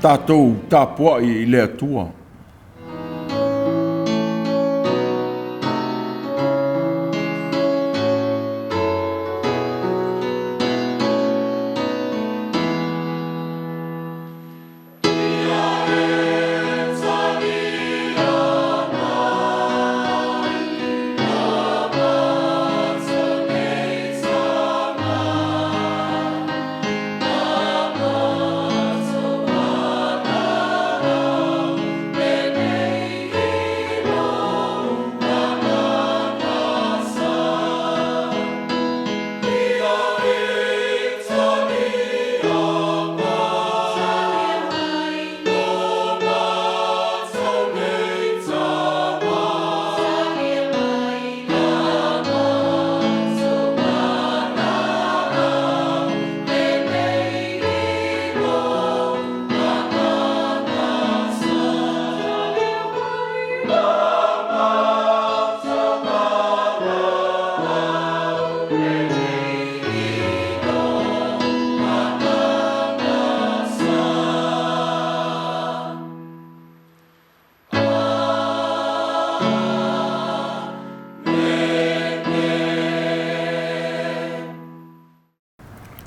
tātou tāpua'i I le atua.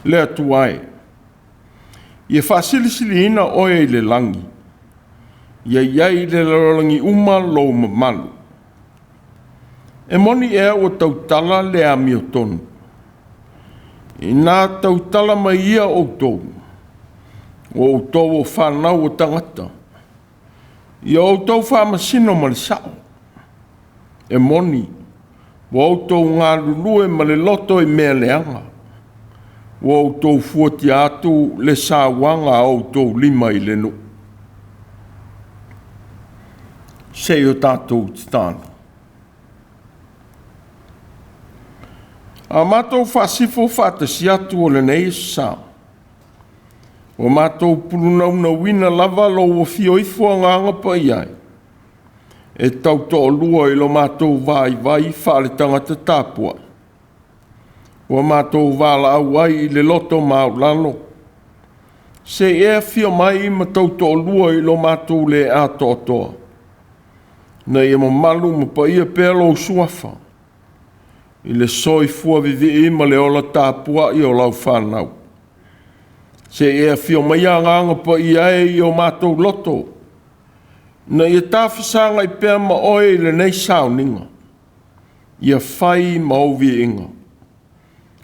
Le atuai. Ia whasilisiliina oe I le langi. Ia iai le larangi uma lo mamalu. E moni ea o tautala le āmiotonu. I nā tautala mai ia Autū. O Autū o whanau o tangata. Ia Autū whamasino ma le sao. E moni. O Autū ngā lulue ma le loto I mea leanga. O Autū fuati atu le sāwanga Autū lima I le no. Sei o tātou titana. A mātou whasifo whātasi atu o le nei sā. O mātou pulunau na wina lava lo o fioifo nganga pa iai. E tau to lua I lo mātou vai whale tangata tāpua. O mātou wala au ai I le loto maulalo. Se e fio mai I matau to lua I lo mātou le atotoa. Na ia malu ma pa ia pelo suafa. I le soi fua vivi ma le ola tāpua I o lau whanau. Se e fio mai anga pa ia I o mātou loto. Na ia tāwhisanga I pēr ma oe I le nei sauninga. Ia whai ma ovi inga.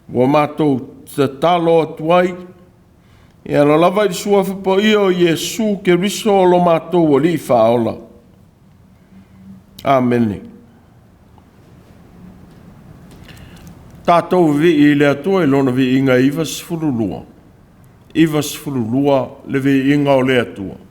Wa mātou te talo atuai. E ana lava I suafa pa ia o Iesu ke riso o lo mātou o li whaola. Amen. Tātou vi I le atua I lona vi inga ivas fululua. Ivas fululua le vi inga o le atua.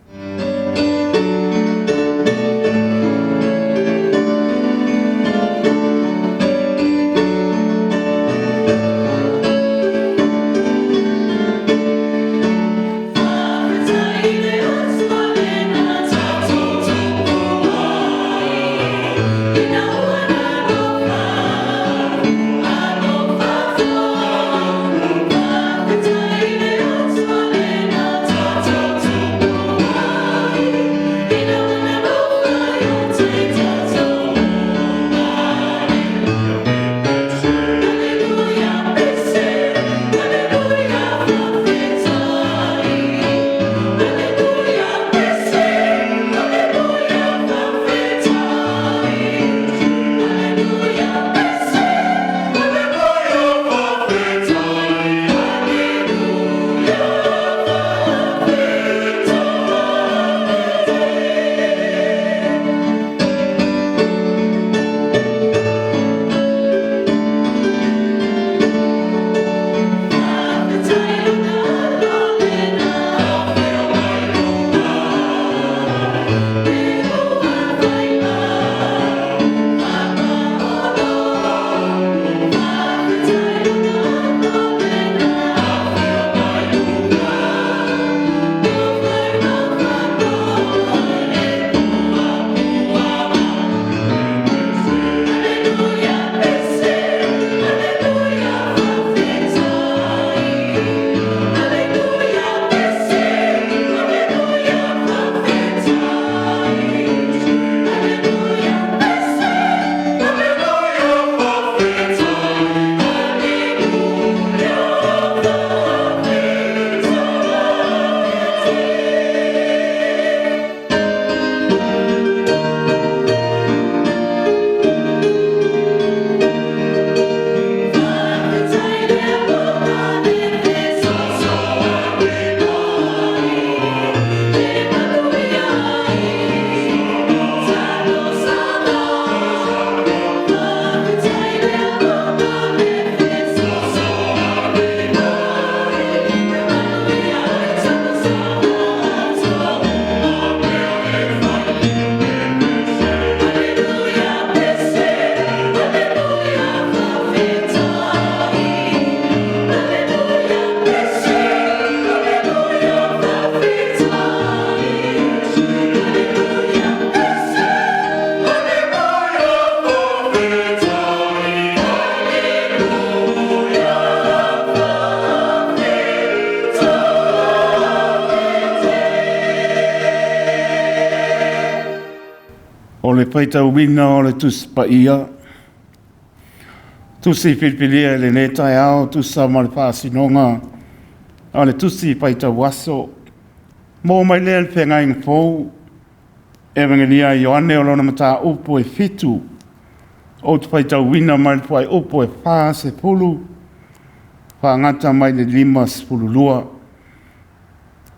le Faitau wina o le tusi paia. Tusi pilpilia le ne tai ao, tusa ma le whaasinonga. O le tusi Faitau waso. Mō mai lea le whengai ngafou. Evangelia Ioane o lona mata upo e fitu. O te Faitau wina mai le puai upo e wha se pulu. Whaangata mai le 5 lua.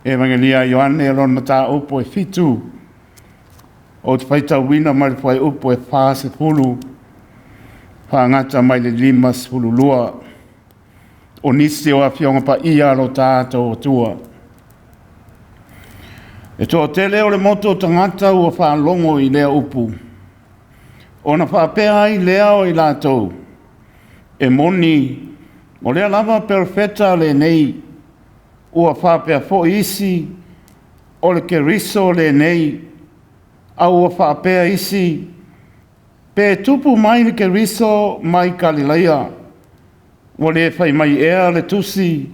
Evangelia Ioane o lona mata upo e fitu. O te Faitau wina mai le puai upo e wha se pulu. Whaangata mai le 5 lua. O nisi o a fionga pa ia lo tātou atua. E tō te leo le moto tangata ua whaalongo i lea upu. O na whaapea i lea o i lātou. E moni, o lea lava perfeta le nei. Ua whaapea fo isi, o le ke riso le nei. A ua whaapea isi, pe tupu mai le ke riso mai Galileia. O le whai mai ea le tusi,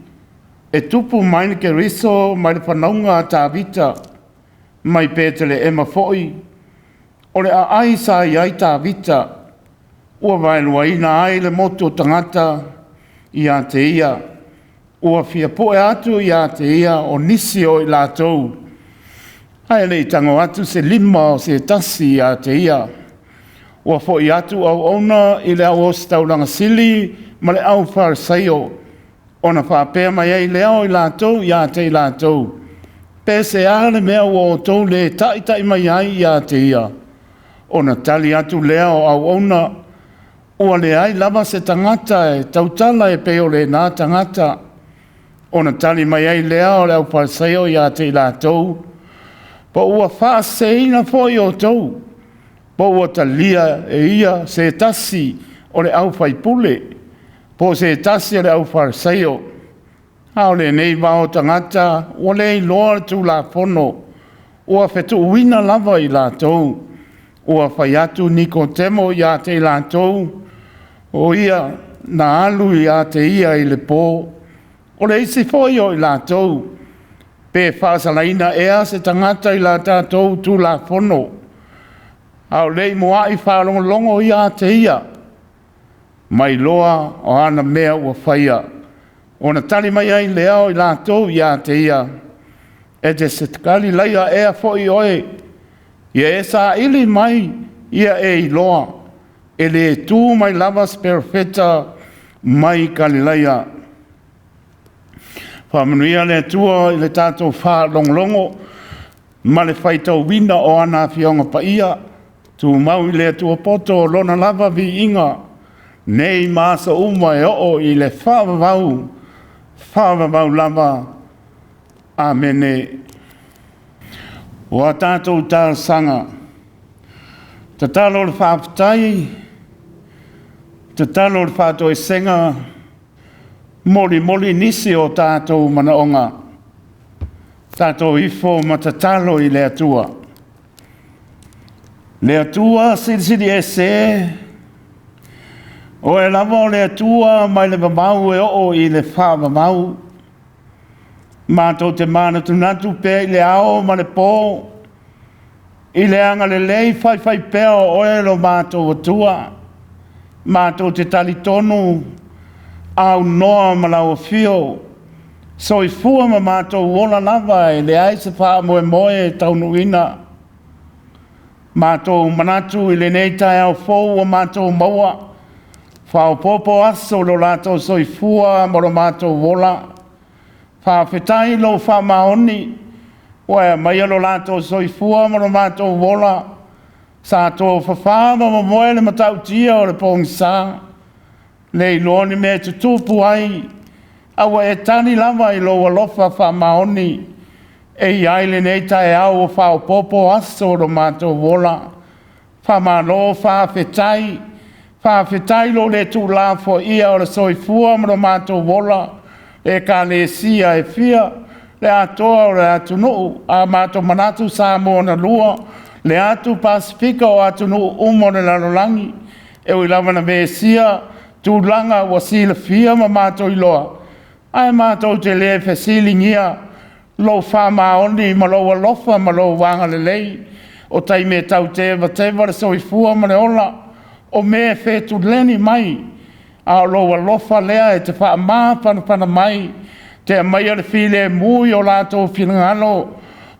e tupu mai le ke riso mai le whanaunga tā vita. Mai pētele e mawhoi, o le a ai sa i ai tā vita, ua vailua ina ai le moto tangata i a te ia, ua fia poe atu i a te ia o nisi o i lātou. Ai le tango atu se 5 o se tasi i a te ia, ua foi atu au ona i le au ostaulanga sili, ma le au wharasaio, ona whapea mai ai leo i lātou i a te i lātou. Pese ale mea o tau le tai mai ai i a te ia. Ona tali atu leo au ona, ua le ai lava se tangata e tautala e peo le nā tangata. Ona tali mai ai leo le au parseo i a te i lātou. Po ua whaaseina foi o tau. Po ua talia e ia se tasi o le au whaipule. Po se tasi o le au parseo. Hao le nei wao tangata, ua le loa tu la fono, ua whetu uina lava i lātou, ua whai atu Nikotemo i a te lātou, o ia na alu i a te ia i le pō, o le isi foi o i lātou, pe whaasalaina ea se tangata i lātou tu la fono, hao le moa i whaalongolongo i a te ia, mai loa o ana mea ua whaia, ona tali mai ai leo i lātou i a te ia. E te se takali laia ea fo i oe. Ia e sa ili mai ia e i loa. E le tū mai lavas perfeta mai Galileia. Whamanuia le tua i le tātou wha longlongo. Ma le Faitau wina o ana fionga pa ia. Tu mau i le tua poto lona lava vi inga. Nei masa uma e o i le whawawau. Whawawau lava, amene. O a tātou tāra sanga, te talo le whaapatai, te talo le whātoi senga, moli nisi o tātou manaonga, tātou ifo ma te talo i le atua. Le atua siri e se, o e lava o le atua mai le mamau e o i le wha mamau. Mātou te mana tunatu pe i le ao ma le pō. I le anga le lei whai pēo o e lo mātou atua. Mātou te tali tonu au noa ma lau fio. So i fua ma mātou ola lava e le aise wha moe taunuina. Mātou manatu i le neitai au fōu o mātou maua. Whao popo aso lo lato soi fua moro mato wola. Wha whetai lo wha maoni. Wea mai lo lato soi fua moro mato wola. Sa tō whawhama mo moe le matau tia o le pōngi sā. Nei loni me te tūpu ai. Awa e tani lava i lo walofa wha maoni. E iai le nei tae au o whao popo aso lo mato wola. Wha malo wha whetai. Whawhetai lo le tū la fo ia o le soifua mro mātou wola, e ka le sia e fia, le atoa o le atu nuu, a mātou manatu sa mōna lua, le atu Pasifika o atu nuu umo le lalolangi, e ui lava na me sia, tū langa wa sila fia ma mātou iloa. Ai mātou te le fesilingia, lo wha maoni ma lo walofa ma lo wanga le lei, o tai me tau te le soifua ma le ola, o me whetu leni mai, a loa lofa lea e te wha maa pana mai, te mai ale while mui o lātou whingalo,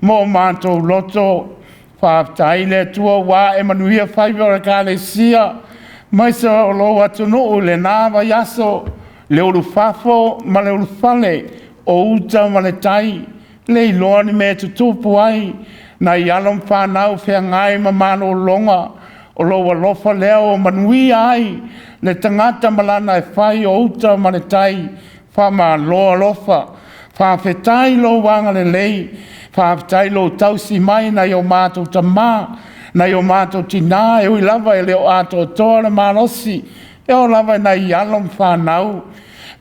mo mātou loto, whaatai le tua wā e manuia whaiwara ka le sia, mai sa o loa tunu le nāwa yaso, le uru whafo ma le uru whale, o uta ma le tai, le iloa ni me tutupu ai, na i alom whanau whea ngai ma mano longa, o loa lofa leo o manuia ai, le tangata malana e whai o uta ma le tai, whama loa lofa, whawhetai lo wanga le lei, whawhetai lo tausi mai na i o mātou tamā, na i o mātou tina, e ui lava e leo ato toa le malosi, e o lava na i alom whanau,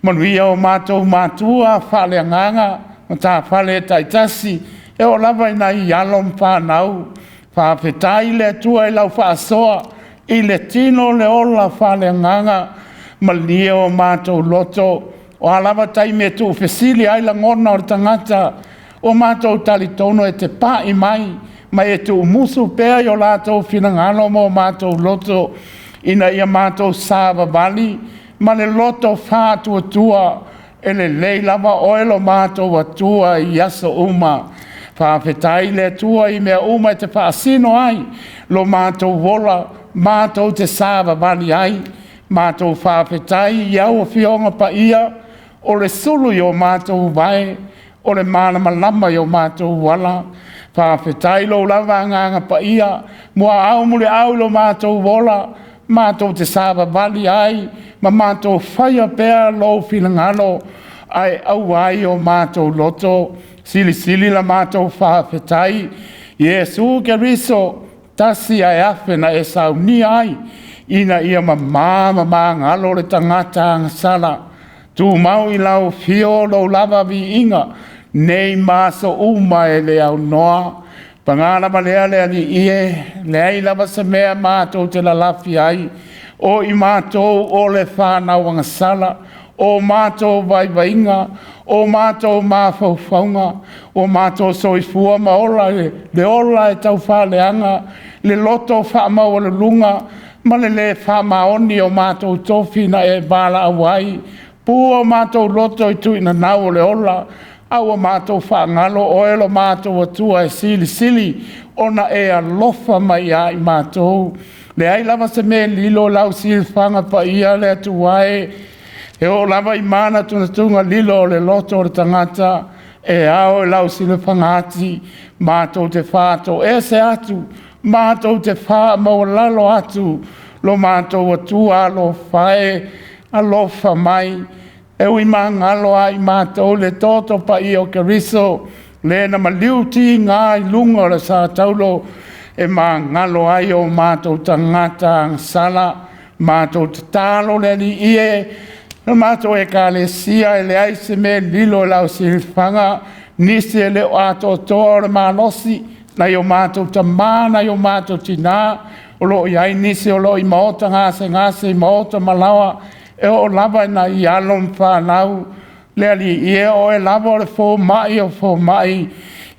manuia o mātou Mātua, whale anganga, ma tā whale taitasi, e o lava na i alom whanau, whawhetai le tua e lau whaasoa, i le tino le ola whale anganga, malia o mātou loto, o alava tai me tu fesili ai la ngona o tangata, o mātou talitono e te pai mai, mai e tu musu pēa i o lātou whinangalo mo mātou loto, ina ia mātou sāwa bali, ma le loto whātua tua, e le lei lava oelo mātou atua i aso uma, whawhetai le tua i mea uma e te whaasino ai, lo mātou wola, mātou te sāwa bali ai, mātou whawhetai i au whionga pa ia, o le sulu i o mātou vai, o le mālama lama i o mātou wala, whawhetai lo lava nganga pa ia, mua au mule au lo mātou wola, mātou te sāwa vali ai, ma mātou whaia pēr lo whilangalo, ai au ai o mātou loto, sili la mātou whawhetai, Iesu ke riso, tasi ai awhena e sau ni ai, ina ia ma ngalo le tangata ngasala, tu mau i lau fio lo lava vi inga, nei maso uma e le au noa, pangala ma lea lea ni ie, lea i lava sa mea mātou te la lafi ai, o i mātou o le whanau angasala, o mātou vai vainga, o mātou māwhauwhaunga, o mātou soifua ma ola le ola e tau whaleanga, le loto whamau le lunga, ma le whamaoni o mātou tofina e bala awai, pua mātou loto i tuina nau le ola, au mātou whaangalo oelo mātou atua e sili, ona e alofa mai a i mātou. Le ai lava se me lilo lau sili whanga pa ia le atuae, e o lava i mana tunga lilo le loto o le tangata, e ao e lau sili whanga ati, mātou te whātou e se atu, mātou te wha mau lalo atu, lo mātou atua lo whae, alofa mai, e ui ngalo ai mātou le toto pa i o keriso, le na maliuti ngā i lunga le sa taulo, e ngalo ai o mātou tangata sala, mātou te talo le li ie, na mātou e ka le sia e le aise me lilo lau silifanga, nisi e le o ato toa le malosi, na i o mātou tamā, na i o mātou tina, o lo i ai nisi o lo i maota ngase i maota malawa, e o lava na i alon whanau, le ali ie o e lava o le fō mai,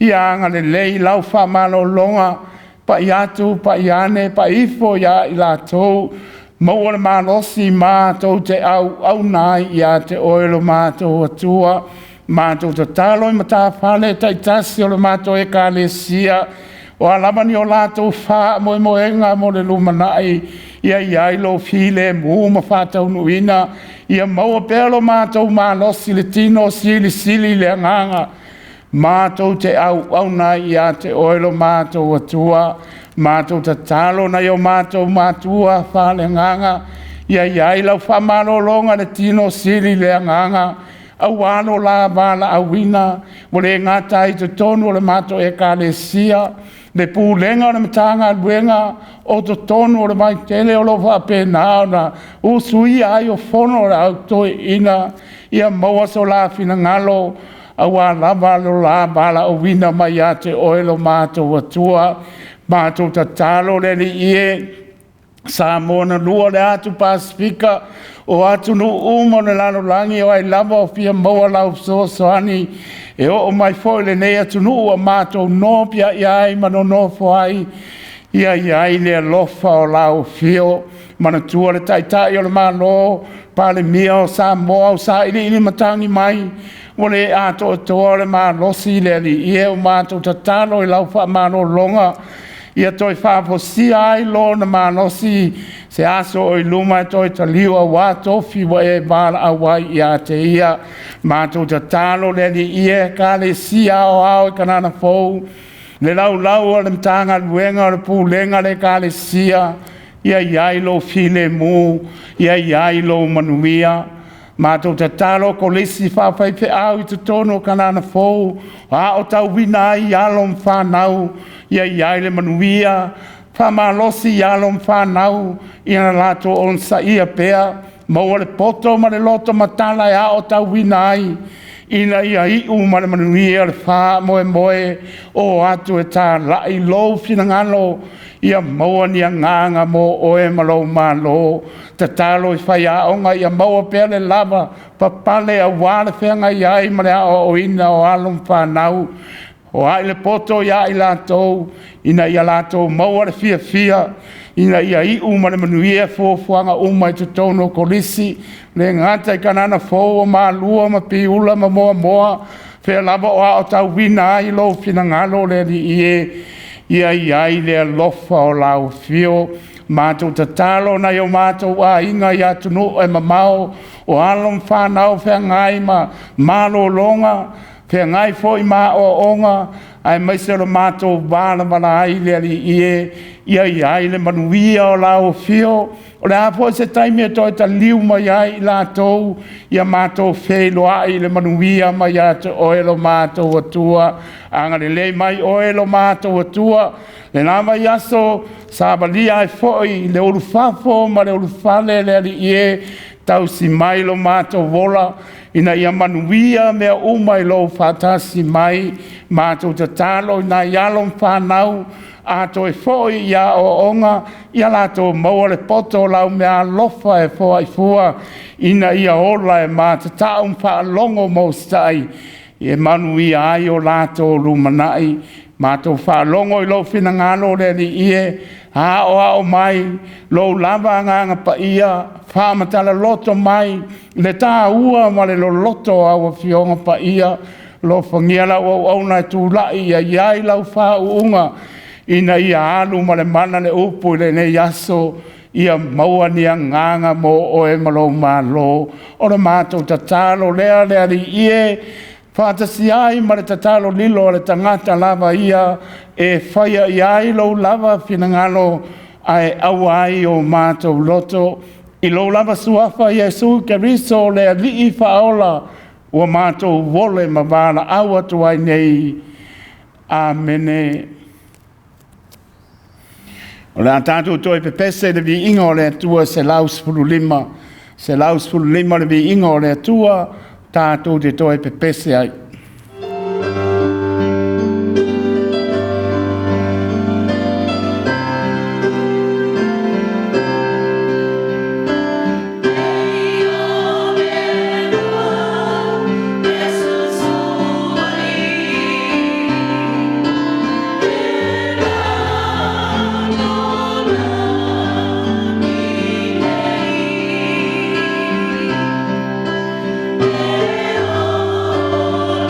i anga le lei lau whamalo longa, pa i atu, pa i ane, pa ifo ia i la tau, mau le malosi mātou te au nai i a te oelo mātou atua, mātou te talo i mata whale, taitasi o le mātou e ka le sia, o alamani o lātou wha moenga mo le lumanai, ia i lo file mu ma Faitau nuina, ia maua pēlo mātou mālosi le tino sili le anganga, mātou te au nai ia te oelo mātou atua, mātou te talo na o mātou Mātua whale anganga, ia i lau whamalo longa le tino sili le anganga, au alo la bala awina, wale ngata i te tonu le mātou e ka le sia, le pūlenga o le matanga luenga, o te tonu o le mai tele o lo whapena na usui ai o whono o le Autū ina, ia maua so la fina ngalo, au a lava lo la bala o wina mai a te oelo mātou atua, mātou ta talo le li ie, sa mona lua le atu Pasifika, o atu nu uma le lalo langi o ai lava o fia maua lau soani, e o mai foi le nei atu nu a mātou nopia i ai mano nofo ai, Ia i le lofa o lau fio, mana tua le taitai o le malo, pale mia o sa moa o sa ili matangi mai, o le ato toa le malosi le li ia o mātou tatalo i lau wha mano longa, ia toi whaposia ai lo na malosi, se aso o i luma e toi ta liwa watofi wa e vala awai ia te ia, mātou tatalo le li ia ka le sia o au i kanana fou, le lau o le mtanga luenga o le pūlenga le ka le sia, ia iai lo file mu, ia iai lo manuia, mātou tatalo ko lesi whawhai pe au i te tono kanana fou, a o tau wina i alom whanau, ia iai le manuia, whamalosi i alom whanau, ia na lato on sa ia pea, maua le poto ma le loto matala e a o tau wina ai, ina ia iu ma le manuia le wha moe o atu e tā lai lou finangalo, ia maua ni a nganga mo oe malo malo, ta talo i whai a onga ia maua pea le lava, papale a wale whenga iai ma le a o ina o alum whanau, o ai le poto ia i latou, ina ia latou maua le fia, ina ia iu ma le manuia fuanga uma i tutono kolisi, le ngata i kanana fōu o maa lua ma piula ma moa, whea lava o a o tau wina ai lo finangalo le li ia iai le alofa o lau fio, mātou tatalo na yo mātou a inga i atunu e mamao, o alom whanau whea ngai ma malo longa, whea ngai fo i maa o onga, ai maisero mātou wāna mana ai le li ia iai le manuia o lau fio, o le hapo se taimi e toi ta liu mai ai la tou, ia mātou whelo ai le manuia mai atu oelo mātou atua, anga le lei mai oelo mātou atua, le nama i aso sabalia ai foi, le urufafo ma le urufale le ali tau si mai lo mātou vola, ina ia manuia mea umai lo whatasi mai, mātou tatalo ina ialom whanau, ato e foi ia o onga, ia lato maua le poto lau mea lofa e foa i fua, ina ia ola e mātatau mpa longo maustai, e manuia ai o lato lumanai, mātou whalongo i lo finangalo le li a o mai, lo lava nganga pa ia, whamatala loto mai, le tāua ma le lo loto au fionga pa ia, lo whangiala o auna e tūlai ia iai lau whaunga, ina ia alu ma le mana le upu le ne yaso, ia maua ni a nganga mo o e malo malo, o le mātou tatalo lea li whātasi ai ma le tatalo lilo le tangata lava ia, e whaia iai lo lava finangalo ai au ai o mātou loto, i lo lava suafa Iesu Keriso le alii whaola, ua mātou vole ma vāna au atu ai nei. Amene. O le tātou toi pepese le vi inga o le atua se laus fulu lima le vi inga o le atua, tātou te toi pepese ai. Oh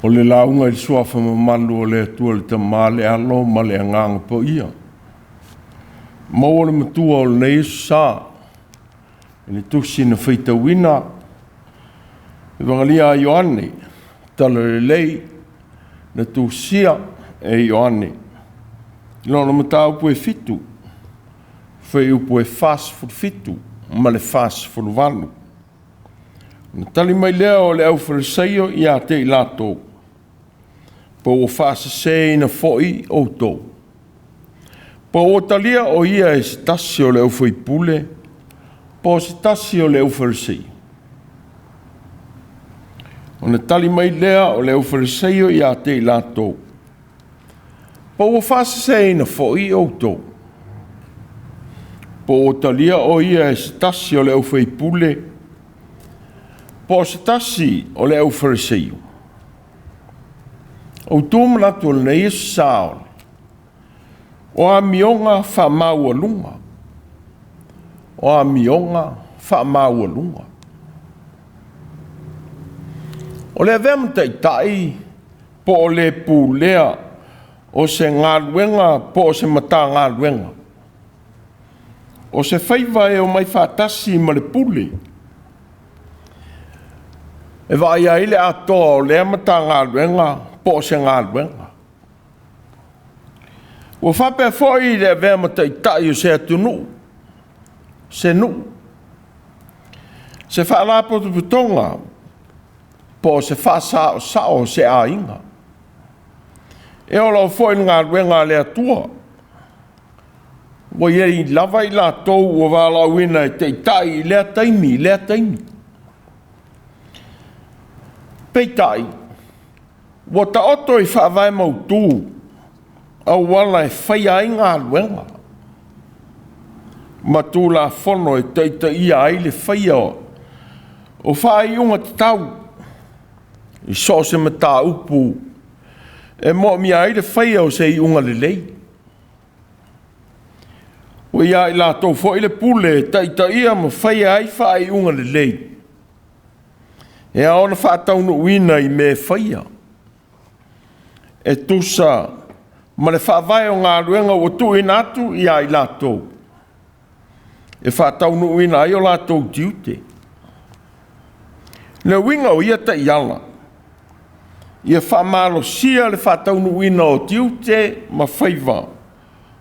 o le launga i suafa mamalu o le atua le tamā le alo ma le anganga po ia. Maua le matua o le nei sa, le tusi na Faitauina, Evangelia a Ioane, tala le lei, na Tusia e Ioane. Lona matau po e fitu, fai upo e fas ful fitu, ma le fas ful valu. Na tali mai lea o le au farisaio i a te i lato, po o fasa se na foi o tō. Po o talia o ia e se tasi o le au fai pule, po se tasi o le au farisaio. O na tali mai lea o le au farisaio i a te i lato, po o fasa se na foi o tō. Po o talia o ia e se tasi o le au fai pule, po se tasi o le au farisaio. Autū manatu le nei sao, o āmioga whaamaua lunga. O āmioga whaamaua lunga. O le avea tai po o le pūlea o se Gāluega po o se mata Gāluega. O se whaiva e o mai whātasi ma le pule. E vai a ile atoa o le mata Gāluega po o se Gāluega. Ua whapea foi le avea tai o se atunu. Se nu. Se whaalapoto putonga po se whasa o sao se ainga. E o lau foi Gāluega le atua. Ua iei lava i la tou ua wālauina e teitai lea taimi, lea taimi. Peitai, ua ta oto i whaavai mautū, au wala e whaia i Gāluega. Matu la fono e teita ia ai le whaia o whai unga te tau. I so se mata upu, e mo mi ai le whaia o se i unga le lei. O ia i la tau fo i le pule, teita ia ma whaia ai whai unga le lei. E a ona whaataunu uina i me whaia. E tusa, ma le whaavai o Gāluega o Tuiātaga i a i latou. E whaataunu uina ai o latou diute. Le winga o ia ta iala. Ia whaamalo sia le whaataunu uina o diute ma whaiva.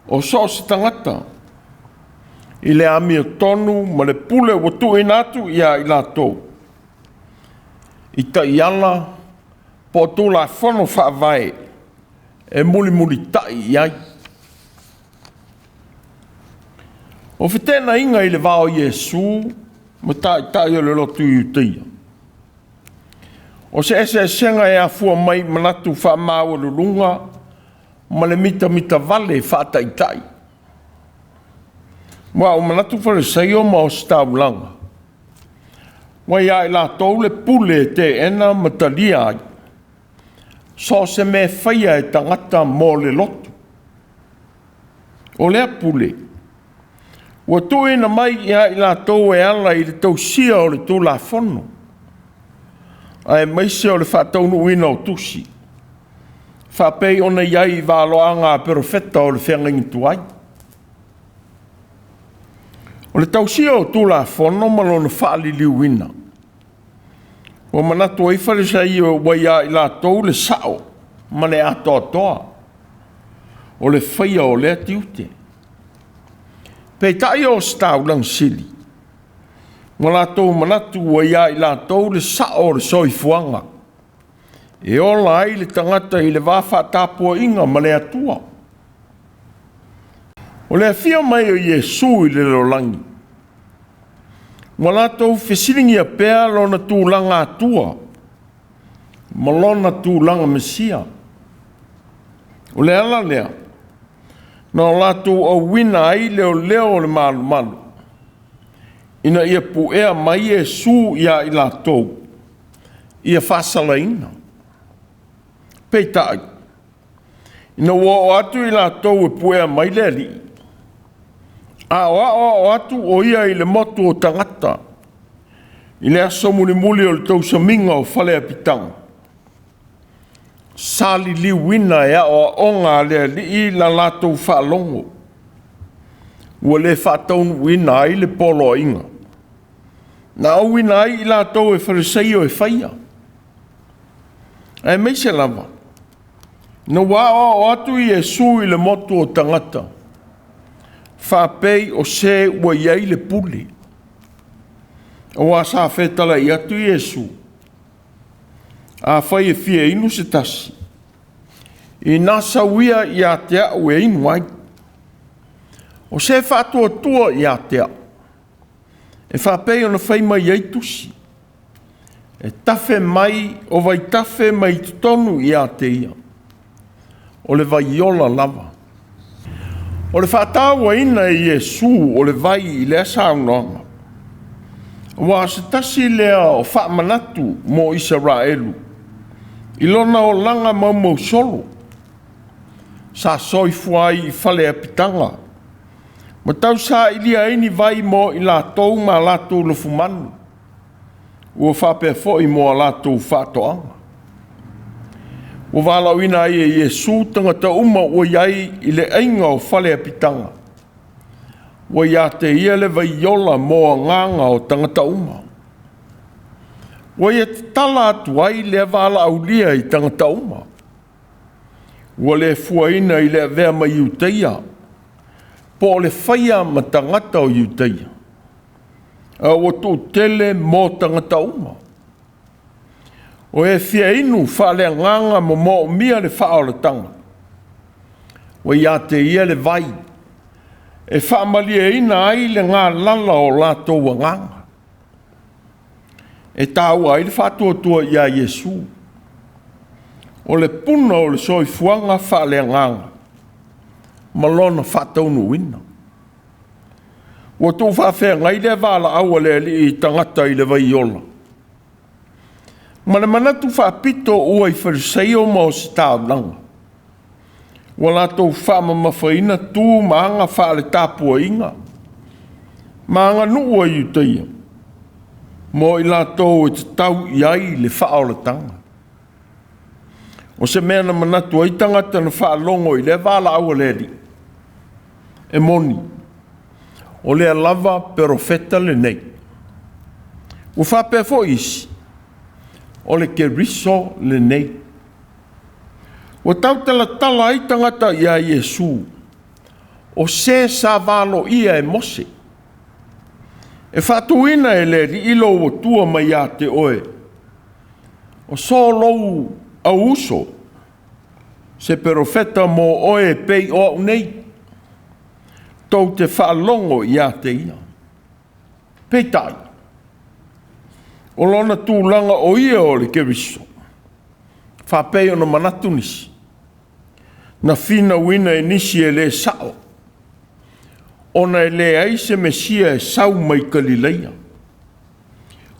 O so se tangata. I le amia tonu ma le pule o Tuiātaga i a i latou. I ta iala po tu la fono whaavai e muli tai iai. O whetena inga i le vao Iesu ma tai o le lotu i utia. O se senga e a fua mai manatu whaamau lulunga ma le mita vale whaataitai. Wa o manatu wharesaio ma o staulanga. Wa ia i la tau le pule te ena matalia ai. So se me whaia e tangata mō le lotu. O lea pule. Ua tuina mai ia i la tau e ala i le tau sia o le tū la fono. Ai maise o le whātaunu uina o Tusi. Whapei ona iai i wāloanga perofeta o le whengangi tuai. O le tausia o tū la fono malona whaalili uina. O manatu ai wharesai o waia i la tau le sao, ma le atoa. O le whaia o le atiute. Pei tai o stau lang sili. Ngā la tau manatu waia i la tau le sao o le soifuanga. E ola ai le tangata i le wafa TAPUA'IGA ma le ATUA. O le afia mai o Iesu i le lolangi. Wala tau whesiringi a pēr lona tūlanga atua. Ma lona tūlanga Mesia. O le ala lea. Na o lātou au wina ai leo le malu. Ina ia puea mai Iesu ia i lātou. Ia whasalaina. Peitai. Ina o atu i lātou e puea mai le li. A o atu o ia i le motu o tangata. I le aso muli o le tau saminga o whale apitanga. sali liwina ya o onga le li la lato whaalongo. Ua le whaataunu wina ai le polo inga. Na au wina ai i lato e wharisei o e whaia. E meise lava. Na wā o atu i e su i le motu o tangata. Whapei o se ua iai le puli. O wā sa whetala i atu i e su. A whai e fia inu se tasi. I nasa wia i a te au e inu ai. O se whātua tua i a te au. E whapei ona whai mai ei tusi. E tafe mai o vai tafe mai tutonu i a te ia. O le vai iola lava. O le Faitau ina i Iesu o le vai i le saunonga. Wa se tasi lea o whaamanatu mo Israelu. I lona o langa mau solo. Sa soifuai i whale apitanga. Ma tau sa ilia ini vai mo i la tou ma la tou le fumanu. Ua whape fo i mo la tou whatoanga. Ua wala wina i e Iesu tangata uma ua iai i le ainga o whale apitanga. Ua ia te ia le vai iola mo nganga o tangata uma. Ua ia te tala atu ai le wala aulia i tangata uma. Ua le fuaina i le vea mai iuteia. Po le whaia ma tangata o iuteia. Ua tu tele mo tangata uma. O e fia inu whale nganga mo mia le whaole tanga. Ua ia te ia le vai. E whaamalia ina ai le ngā lala o lātou a nganga. E tāua ai le whātua ia Iesu. O le puna o le soifuanga whale nganga. Malona whātaunu wina. Ua tō whawhea ngai le wāla aua le li i tangata i le vai ola. Ma le manatu whapito ua i whariseo mo si tāulanga. Ua lātou whamamawhaina tū maanga whaale TAPUA'IGA. Maanga nua i uteia. Mo i lātou e te tau i ai le whaolatanga. O se mea na manatu ai tangata na whaalongo i le wala aua le li. E moni. O le lava perofeta le nei. Ua whape fo isi. O le ke riso le nei. O tau tala ai tangata ia Iesu. O se sa valo ia e mose. E whatuina e le li ilo o tua mai a te oe. O so lou au uso. Se perofeta mo oe pei o nei. Tau te whaalongo i a te ia. Pei tai. O lona tūlanga o ia o le ke riso. Whapei ona manatu nisi. Na fina wina e nisi e le sao. Ona e le aise mesia e sau mai Galileia.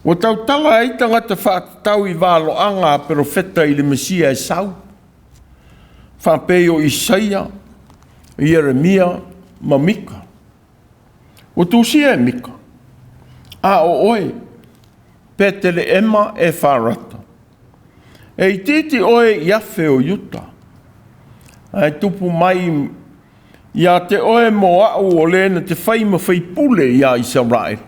O tau tala ai tangata whaatau i wālo anga perofeta i le mesia e sau. Whapei o Isaia, Jeremia, ma Mika. O Tusi e Mika. A o oe, petele ema e wharata. E i titi oe iafe o Yuta. Ai tupu mai ia te oe mo au o lena te whaima whaipule ia Israel.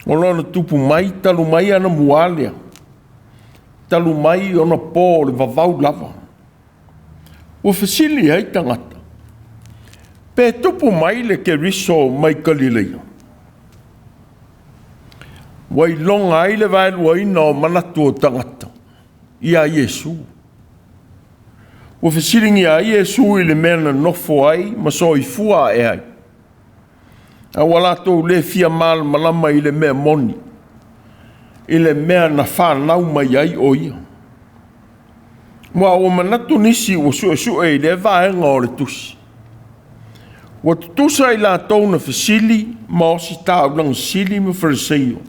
O lona tupu mai talu mai ana mualea. Talu mai ona pō le vavau lava. O fasili ai tangata. Pe tupu mai le ke riso mai Galileia. Wai longa ai le vailua ina o manatu o tangata. Ia Iesu. O fesiringi a Iesu i le mena nofo ai, ma so i fua e ai. A walatou le fia mal malama i le mea moni. I le mea na whanau mai ai o ia. Mua o manatu nisi o su e le vaenga o le tusi. O tusa i la tau na fesili, ma o si tau lang sili me whareseio.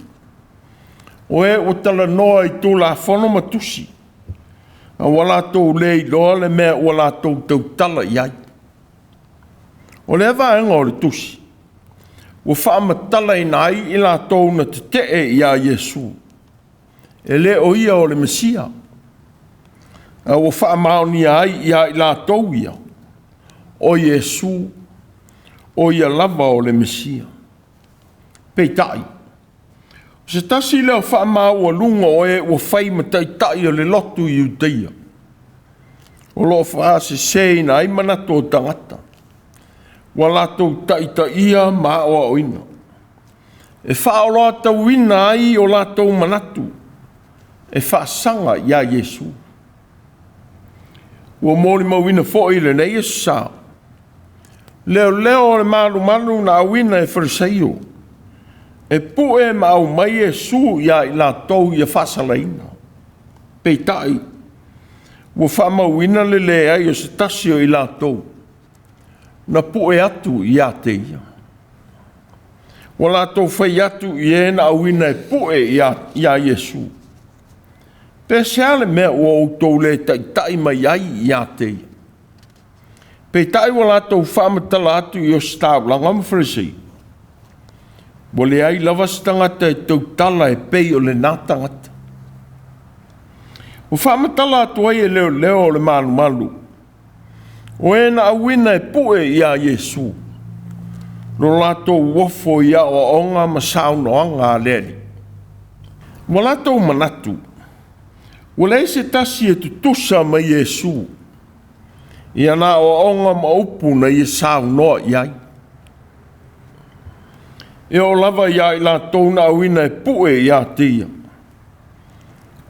O e o tala noa i tō la whono ma tusi. A wala tō le i loa le mea wala tō tau tala i ai. O le vaenga o le tusi. O whaama tala i nai i la tō na te te i a Iesu. E le o ia o le Mesia. O whaamaoni ai ia I lātou ia. O Iesu, o ia lava o le Mesia. Peitai. Se tasi leo whaamau a lunga o e o whai mataitai o le lotu I uteia. O lo wha se seina ai manato tangata. Wa lātou taita ia maa o oina. E wha o lātou ina ai o lātou manatu. E wha sanga ia Iesu. Ua mōli mawina fōi le nei e sā. Leo le malu na awina e wharisaio. E pu e mau mai e su ia I lātou ia whasalaina. Peitai. Ua whamauina le ai o se tasio I lātou. Na pu e atu ia te ia. Ua lātou whai atu I e na awina e pu e ia Iesu. Pese ale mea ua outou le taitai mai ai ia te ia. Peitai ua lātou whamatala atu I o staulanga mawharisei. Ua le ai lava se tangata e tautala e pei o le nātangata. Ua whamatala atu ai e leo o le malu. O e na awina e pue ia Iesu. Lo lātou wafo ia o onga masaunoanga leli. Ua lātou manatu. Ua lei se tasi e tutusa mai Iesu. Ia na o onga maupu na I saunoa iai. E o lava ia I lātou na awina e pue ia tia.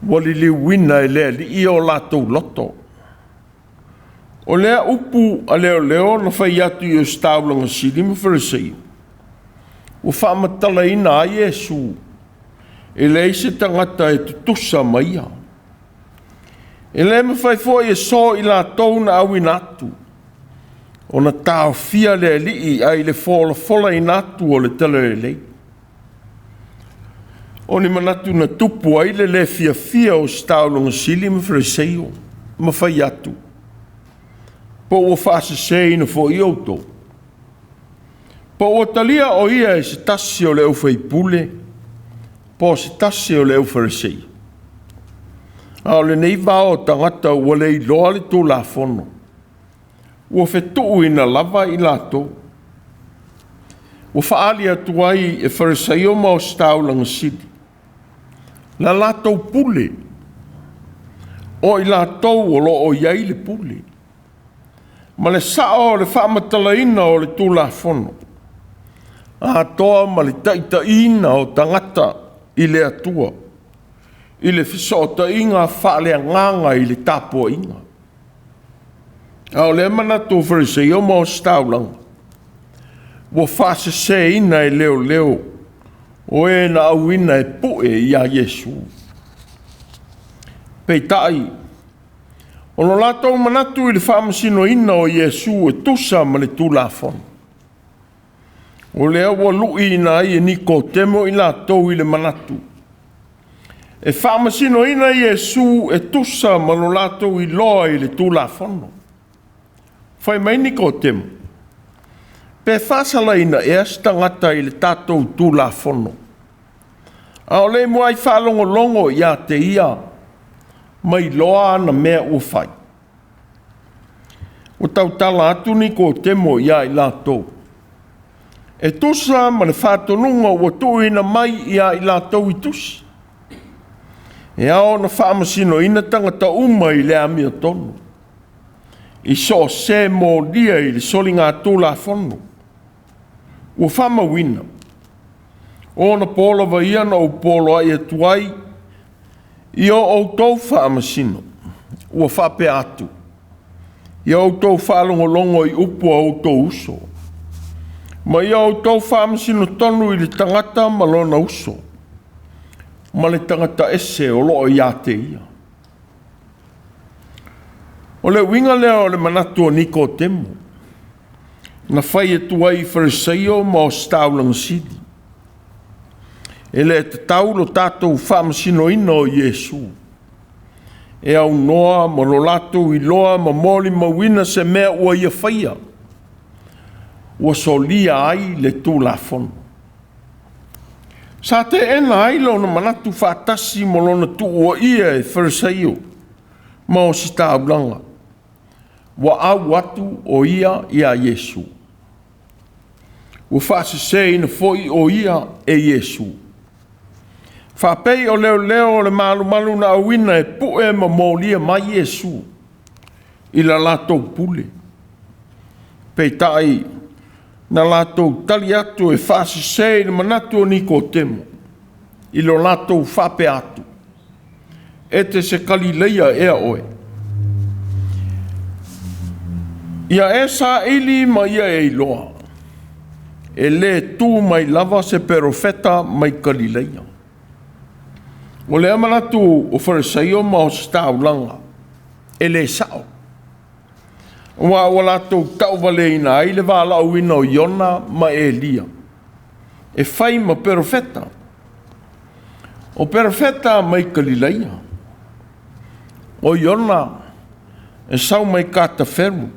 Ua li wina e leli I o lātou loto. O lea upu a leo na whai atu I o staulanga siri mawharisei. Ua whamatala ina a Iesu. E lei se tangata e tutusa mai ia. E le me fai foi e so I lātou na awina atu. O na tau fia le lii ai le fola I natu o le tala le lei. O ni manatu na tupu ai le fia o staulanga sili mawharisei ma fai atu. Po o whaase sei na fo I auto. Po o talia o ia e se tasi o le au fai pule. Po se tasi o le au wharisei. A le nei vao tangata ua le iloa le tō la fono. Ua whetuu ina lava I lato. Ua whaali atu ai e whariseo mao staulanga sidi. La lato pule. O I lato o lo o iai le pule. Ma le sao le whaamatala ina o le tō la fono. A toa ma le taita ina o tangata I le atua. I le fisota inga whaalea nganga I le TAPUA'IGA. Au le mana tō whariseo mao staulanga. Wa whaase se ina e leo. O e na awina e pue ia Iesu. Peitai. O no lātou manatu I le whaamasino ina o Iesu e tusa ma le tūlafon. O lea wa lui ina I e niko temo I lātou I le manatu. E whaamasino ina Iesu e tusa ma no lātou I loa I le tūlafono. Whai mai niko temo. Pe whaasala ina e astangata I le tātou tūlafono. A o le mua I whaalongo ia te ia. Mai loa na mea ua whai. O tau tala atu niko temo ia I lātou. E tusa ma le whātonunga ua tuina mai ia I lātou I tusi. E ao na whaamasino ina tangata uma I le amia tonu. I so se mō lia I le soli ngā tūla whanu. Ua whamawina. O na pōla wa ia na o pōla ai atuai. I o Autū whaamasino. Ua whape atu. I o Autū whaalongolongo I upu a Autū uso. Ma I o Autū whaamasino tonu I le tangata malona uso. Ma le tangata ese o loo ia te ia. O le winga leo le manatu o niko temo. Na whai e tuai whariseo ma o staulanga sidi. E le te taulo tātou whaamasino ina o Iesu. E au noa ma lo lātou I loa ma moli ma wina se mea ua ia whaia. Ua solia ai le tūlafono. Sa te ena ai lo na manatu whaatasi mo lona tua ia e whariseo. ma o si taulanga. Wa au atu o ia Iesu. Ua whaasesei na foi o ia e Iesu. Whapei o leo le malu na awina e pue ma mōlia mai Iesu. I la latou pule. Pei tai na latou tali atu e whaasesei na manatu o Nikodemo. I lo latou whape atu. E te se Galileia ea oe. Ia e sa ili ma ia e iloa. E le tu mai lava se profeta mai Galileia. O le amanatu o Farisaio ma o staulanga. E le sao. Wa latou tau vale ina ai le vala o ina o Iona ma Elia. E fai ma profeta. O profeta mai Galileia. O Iona e sau mai Kataferu.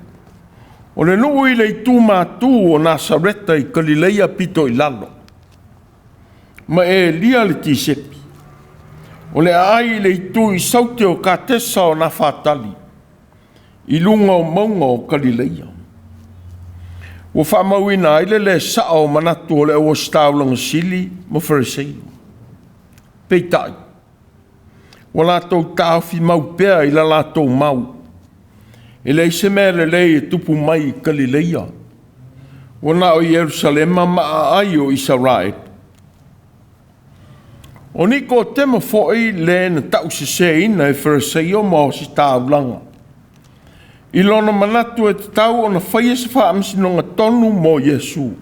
O le nuu i le tu matu o Nasareta i Galileia pito i lalo. Ma Elia le tisepi. O le ai le tu i saute o Katesa o Nafatali. I lunga o maunga o Galileia. O whamauina ai le sao manatu o le o staulanga sili mo Farisaio. Peitai. O latou tauwhi mau pea i la latou mau. E lei se mele lei e tupu mai Galileia. O na o Yerusalema maa ai o Israel. O Nikodemo foi le na tau se ina e Farisaio ma o si taulanga. I lona manatu e tau o na whaia se whaamsinonga tonu mo Yesu.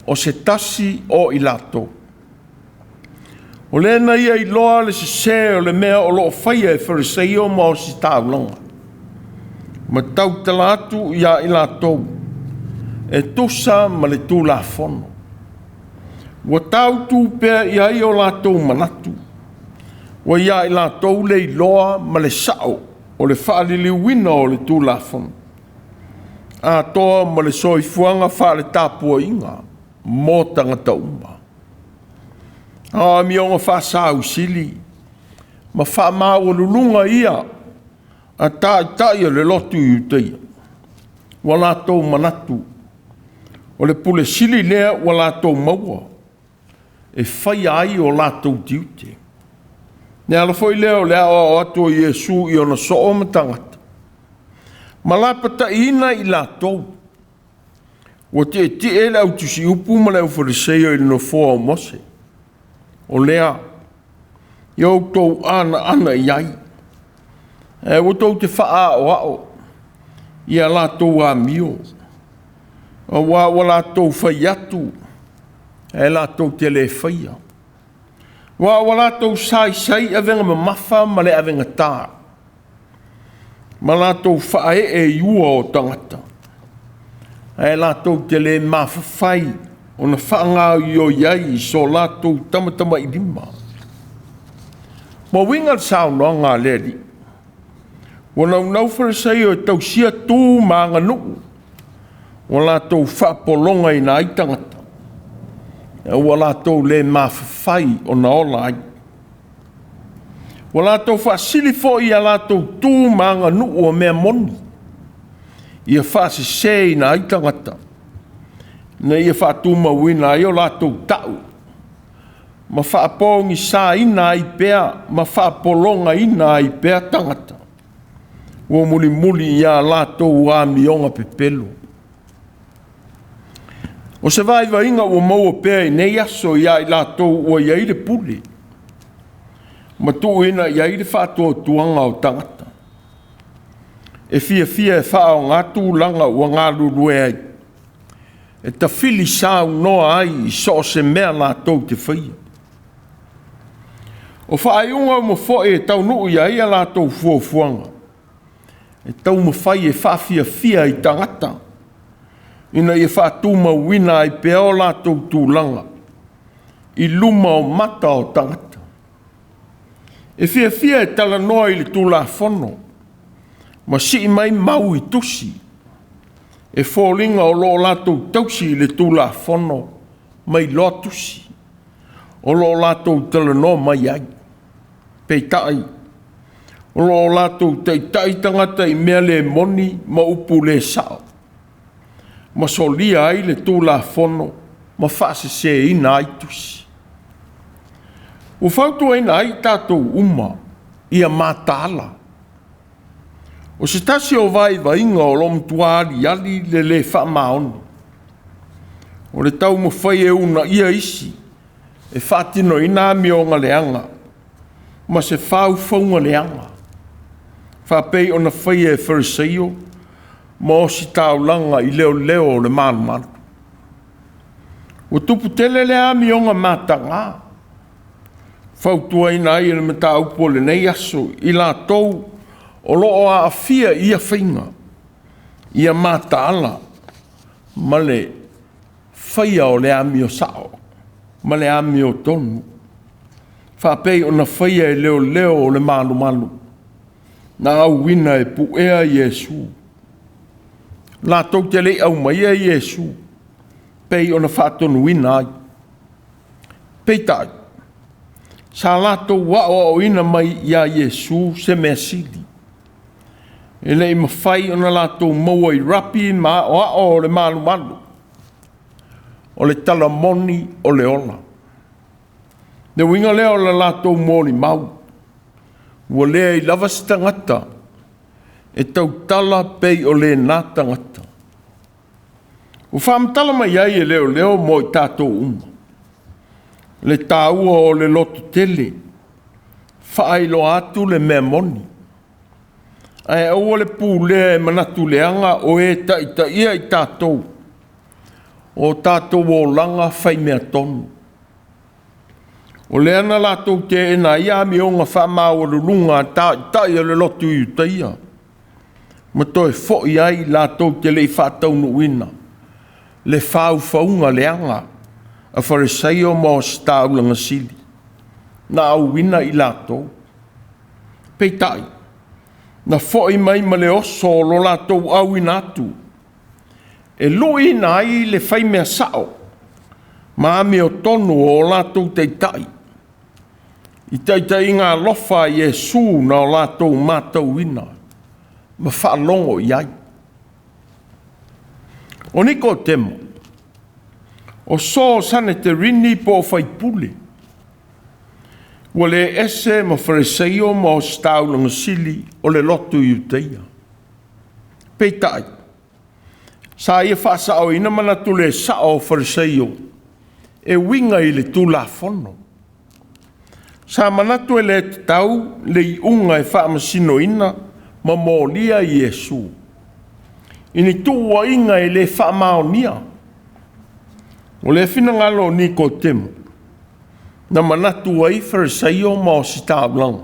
O se tasi o i lato. O le na ia i loa le se o le mea o lo whaia e Farisaio ma o si taulanga. Ma tau talatu ia i lato. E tusa ma le tu la fono. Wa tau tu pea ia i o latou manatu. Wa ia i latou le iloa ma le sao o le whaaliliuina o le tu la fono. A toa ma le soifuanga whaale TAPUA'IGA mō tangata umba. Āmioga whaasau sili ma whaamau lulunga ia a tai le lotu i uteia. Wa latou manatu. O le pule sili lea wa latou maua. E whai ai o latou tiute. Ne ala foi leo lea o atu o Iesu i ona so o matangata. Ma lapata ina i latou. O te e le au tusi upu ma leo Farisaio i no foa o mose. O lea, iau tou ana iai. E o tou te wha o ao. Ia latou āmio. O wa latou whai atu. E latou te le whaia. Wa latou sai avenga ma mafa ma le avenga tā. Ma latou whae e iua o tangata. E latou te le mawhawhai o na whaangau i o iai so latou tamatama i lima. Ma winga sao no ngā leri. Wana unau Farisaio e tau sia tū ma ngā nuu. O latou whapolonga i nā i tangata. Ua latou le mawhawhai o na ola ai. Ua latou whaasili fo i a latou tū maanga nuu o mea moni. Ia whaasese i na aitangata. Na ia whaatuma wina i o latou tau. Ma whaapongi sa ina ai pea, ma whaapolonga ina ai pea tangata. Ua muli i a latou āmioga pepelo. O se vai inga o maua pea i nei aso ia i latou ua iai le puli. Ma tu ina iai le whātua tuanga o tangata. E fia e whao ngā tūlanga ua ngā lurue ai. E ta whili sao noa ai i so se mea latou te whaia. O whaaiunga mo foe e tau nuu iai a latou fuafuanga. E tau mo whai e whafia i tangata. Ina ia whaatuma wina i pea o latou tūlanga. I luma o mata o tangata. E fia e tala noa i le tūla whono. Ma si mai mau i tusi. E fōlinga o lo latou tausi i le tūla whono. Mai lo tusi. O lo latou tala noa mai ai. Pei tai. O lo lātou teitai tangata I mea le moni ma upu le sao. Ma solia ai le tū la fono ma whaase se ina ai tusi. O whautu aina ai tātou uma ia mātala. O se tasi o vai inga o lom tuari ali le whamaoni. O le tau mo whai e una ia isi e whatino ina āmioga leanga ma se whauwhaunga leanga. Whapei o na whai e whariseio ma o si taulanga I leo leo le manu. O tupu tele le āmioga mātanga. Whautua ina ai le mata upo le nei aso I la tou o loo a awhia ia whainga, ia mātaala, ma le whaia o le amio sao, ma le amio tonu. Whapei o na whaia e leo leo o le manu. Na au wina e puea Iesu. La tau te le au mai e Iesu. Pei o na whatonu wina ai. Pei tai. Sa lato wa o ina mai ia Iesu se mea sili. E le ima whai o na lato maua I rapi ma o le malu. O le talamoni o le ola. Ne winga leo la lato mori mau. Ua lea I lava si tangata. E tau tala pei o le nā tangata. O whaamtala mai ai e leo mo I tātou uma. Le tāua o le loto tele, whaelo atu le mea moni. Ai aua le pūlea e manatu leanga o e taita ia I tātou. O tātou o langa whai mea tonu. O le ana lātou te ena ia āmioga whamau o le lunga tai o le lotu I utaia. Ma toi fo'i ai lātou te lei whātaunu wina. Le whauwhaunga leanga. A wharesaio mo staulanga sili. Na au wina I lātou. Pei tai. Na fo'i mai ma le oso lo lātou au inatu. E lui na ai le whai mea sao. Ma ame o tonu o lātou te tai. I teitai ngā lofa Iesu na o lātou mātou wina. Ma whaalongo I ai. O niko temo. O so sane te rini po fai pule. Ua le ese ma whareseio ma o staulanga sili o le lotu I utaia. Pei tai. Sa ia whaasa o ina manatu le sao whareseio. E winga I le tula fono. Sa manatu e le tau le I unga e whaamasino ina ma molia Iesu. Ini tua inga e le whaamaonia. O le fina ngalo ni ko temo. Na manatu ai wharesaio ma o si tāblang.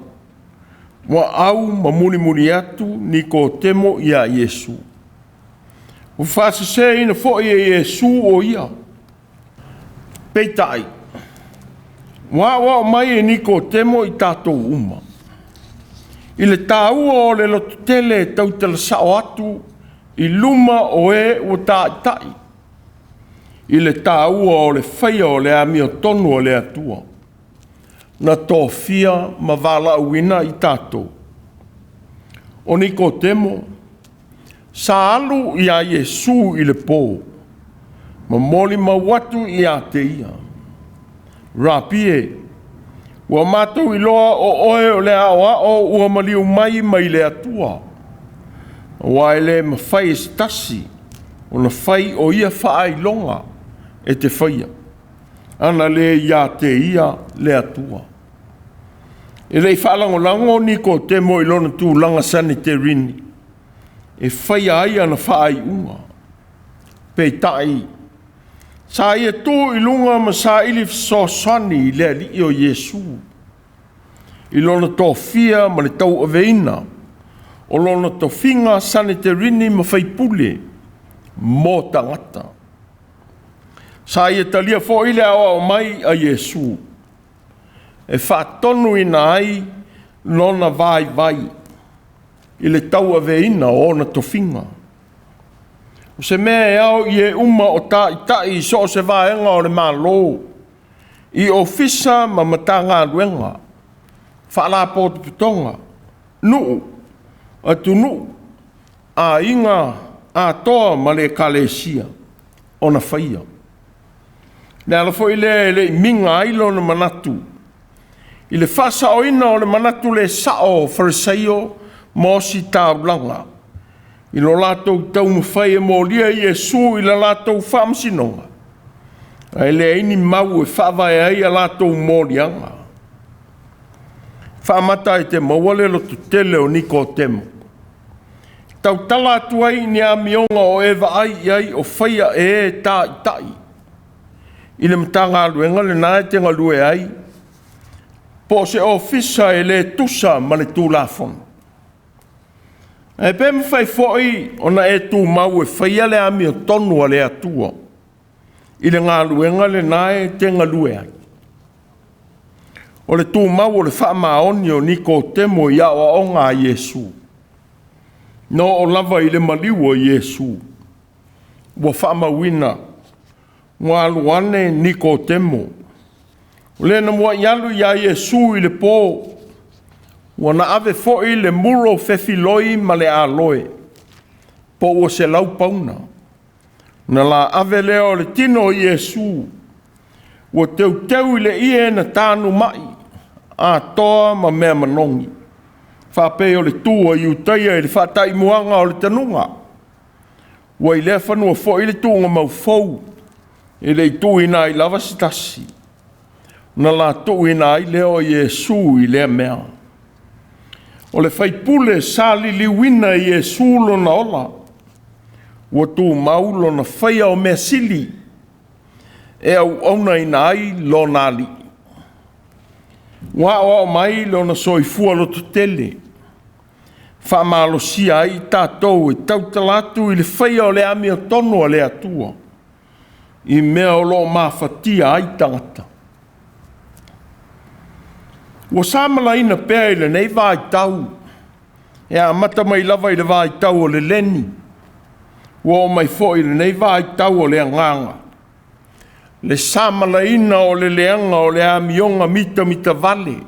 Wa au ma muli atu ni ko temo ia Iesu. O whaase se ina fo'i e Iesu o ia. Pei tai. Wa mai e ni ko temo I tātou uma. I le tāua o le lotu tele tautala sao atu I luma o e o tai. I le tāua o le whaia o le amio tonu o le atua. Na tōwhia ma wala uina I tātou. O niko temo, sa alu I a Iesu I le pō. Ma moli ma watu I a te ia. Rapie, ua mātou I loa o oe o le ao ua maliu mai le atua. Wa ele ma whai stasi, o na whai o ia whaai longa. E te whaia. Ana le ia te ia le atua. E rei whaalango lango ni ko te mo I lona tū langa sani te rini. E whaia ai ana whaai unga. Pei tai. Sa ia tō I lunga ma sa ili sosani le li o Iesu. I lona tō fia ma le tau aveina. O lona tō finga sani te rini ma whai pule. Mō tangata. Sa ia talia fo ile o mai a Iesu. E whaatonu ina ai lona vai. I le tau aveina o na tofinga. O se mea e au I e uma o tai so se vaenga o le malo. I ofisa ma matanga luenga. Whaala pōtu putonga. nuu, atu nuu, a inga, a toa ma le kalesia, ona whaia. Le ala fo ile minga ailo na manatu. Ile fasa o ina o le manatu le sao farisaio mo si taulanga. Ilo latou tau mawhai e mo lia Iesu ila latou whamsinonga. Ele ini mau e whawai ai a latou mo lianga. Whamata e te mawale lo tu tele o niko temo. Tau tala atu ai ni āmioga o ewa ai o whaia e tai. Ile mtanga aluenga le nae te ngalue ai. Po se ofisa e le tusa ma le tūlafon. E pe mwhai foi ona e tū mau e whaia le amio tonu a le atua. Ile ngā aluenga le nae te ngalue ai. O le tū mau o le whaamaoni o niko temo ia o onga a Iesu. No o lava i le maliu o Iesu. Wa whaamawina. Wa aluane niko temo. O le na mua ialu ia Iesu i le pō. Wa na ave fo i le muro fefiloi ma le aloe. Po o se lau pauna. Na la ave leo le tino o Iesu. Wa teu i le ie na tānu mai. A toa ma mea manongi. Whapei o le tua i utaia i le whatai muanga o le tanunga. Wa i le whanua fo i le tuunga mau fau. I le tuina i lava sitasi. Na la tuina i leo Iesu i lea mea. O le whaipule sali liwina i Iesu lo na ola. Wa tu maulo na whaia o mea sili. E au ona ina ai lo nali. Wa o mai lo na soifua lo tutele. Whamalo si ai tātou e tautalatu i le whaia o le amia tono a le atua. I mea o lo mawhatia ai tangata. Wa samala ina pēa i le nei Faitau. E a mata mai lava i le Faitau o le leni. Wa o mai fo i le nei Faitau o le anganga. Le samala ina o le leanga o le amionga mita vale.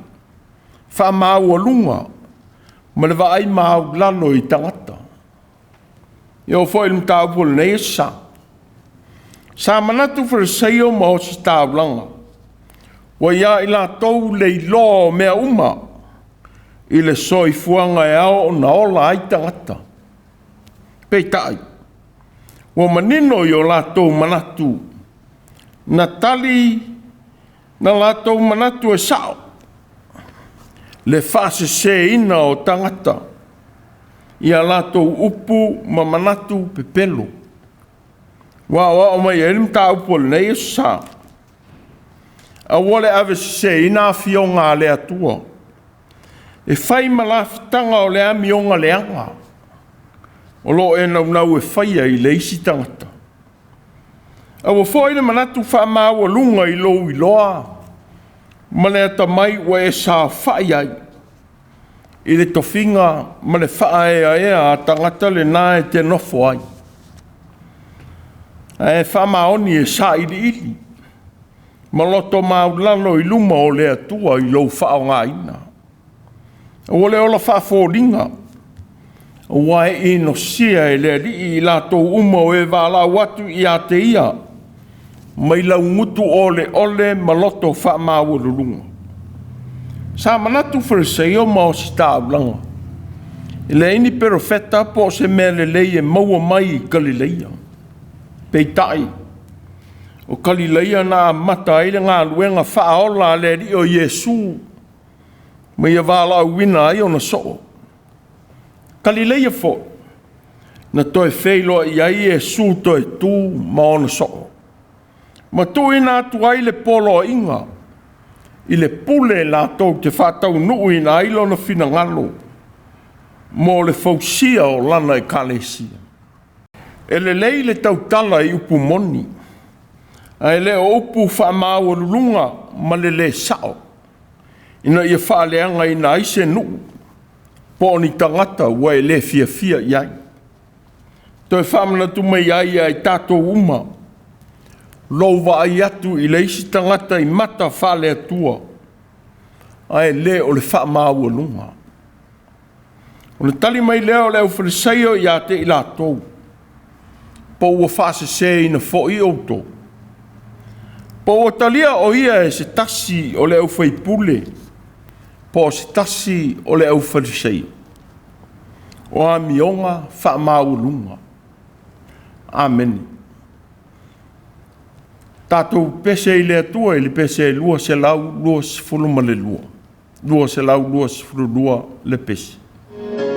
Whamau alunga. Ma le vaai mau lalo i tangata. Yo fo i le mtaupo le nei sa. Sa manatu wharesaio ma o si tāulanga. Wa ia i la tau le ilo mea uma. I le soifuanga e ao na ola ai tangata. Peitai. Wa manino i o la tau manatu. Na tali na la tau manatu e sao. Le fase se ina o tangata. Ia la tau upu ma manatu pepelo. Wa o mai e limta upo le nei sa. A wale ave se ina fionga le atua. E fai malafitanga o le amionga le anga. O lo e nau e faia i le isi tangata. A wa foi le manatu wha maua lunga i lo i loa. Ma le ata mai wa e sa whai ai. I le tofinga ma le whae a a tangata le nae te nofo ai. E whamaoni e sa ili ili. Ma loto maulano i luma o le atua i lo whao ngā ina. O le ola whafōringa. O wae i no sia e le li i lato uma o e wala watu i a te ia. Mai lau ngutu ole ma loto whamau lulunga. Sa manatu whareseo ma o si tāulanga. I le ini perofeta po se mea le lei e maua mai i Galileia. Peitai. O Galileia na mata i le ngā luenga whaola le ri o Iesu. Ma ia wala wina ai o na soo. Galileia fo. Na toi wheilo i ai Iesu toi tū ma o na soo. Ma tu ina atu ai le polo inga. I le pule la tau te whatau nuu ina ailo na whina ngalo. Mo le fausia o lana e kalesia. E le lei le tau tala i upu moni. A le o upu whamau o lunga ma le sao. Ina ia whaaleanga ina aise nuu. Po ni tangata ua e le fia iai. Toi whamana tu mai ai ai tato uma. Louwa ai atu i le isi tangata i mata whale atua. Ai le o le whamau o lunga. O na tali mai leo leo wharisaio i a te i lātou. Po ua whase se ina fo i auto. Po ua talia o ia e se tasi o leo whaipule. Po se tasi o leo wharisaio. O āmioga whaamaulunga. Amen. Tātou pese i le atua i le pese lua se lau lua se fuluma le lua. Lua se lau lua se fululua le pese. Autū.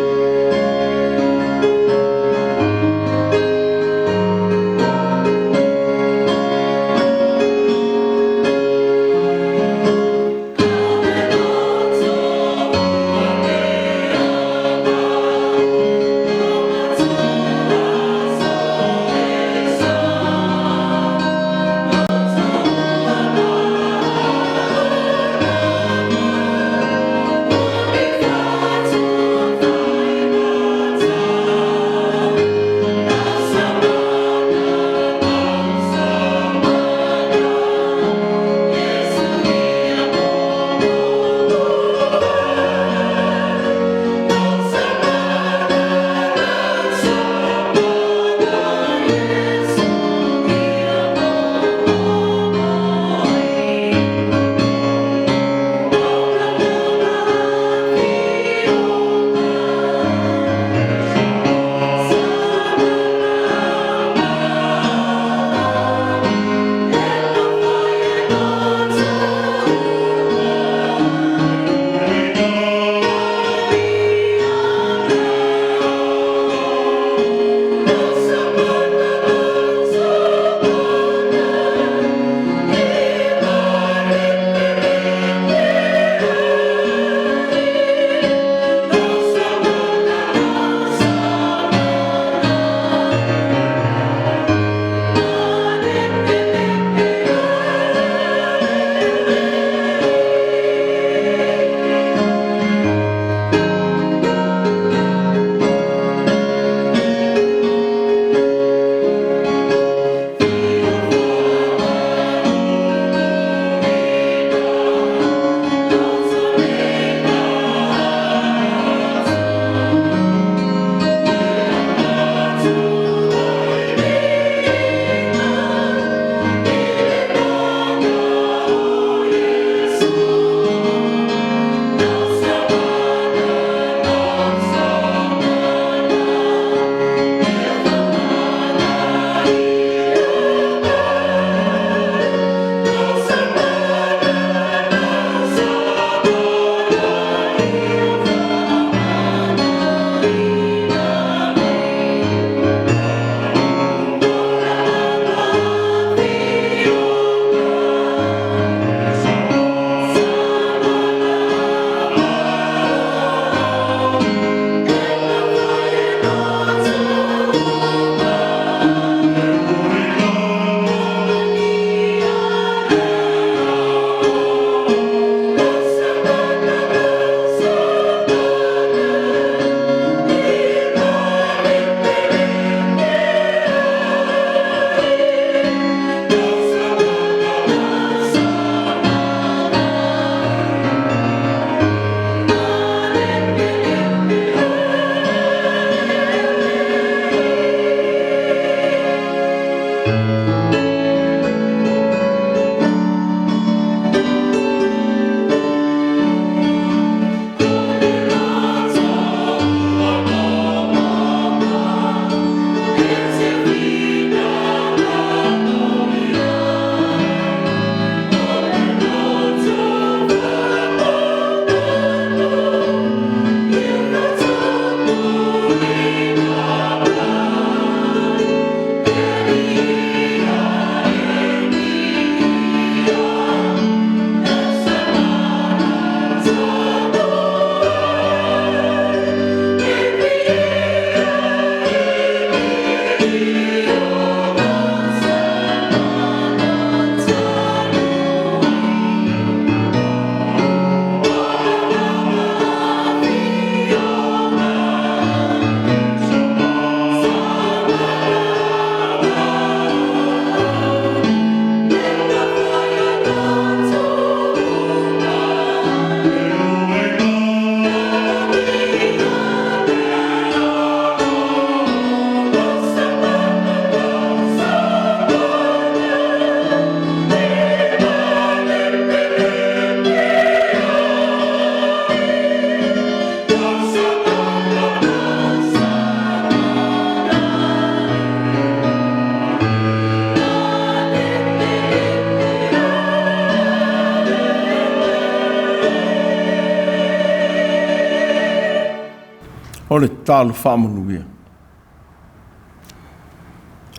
o le talo whamanuia.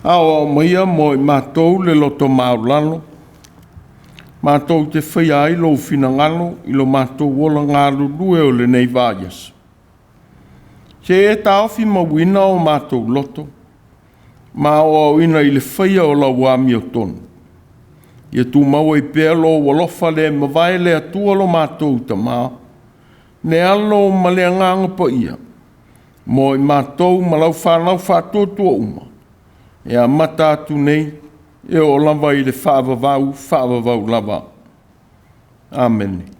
Awa o maia mo i mātou le loto maulano, mātou te whaia ai lo finangalo i lo mātou wola ngā lulue o le nei vāias. Se e taofi mawina o mātou loto, ma o ina i le whaia o la wāmio tonu. Ia tu maua i pēr lo walofa le mawai le atua lo mātou ta mā, ne alo ma le nganga pa ia, mo i mātou malau whanau whātua tua uma, e a mata atu nei, e o lava i le whaavavau lava. Amen.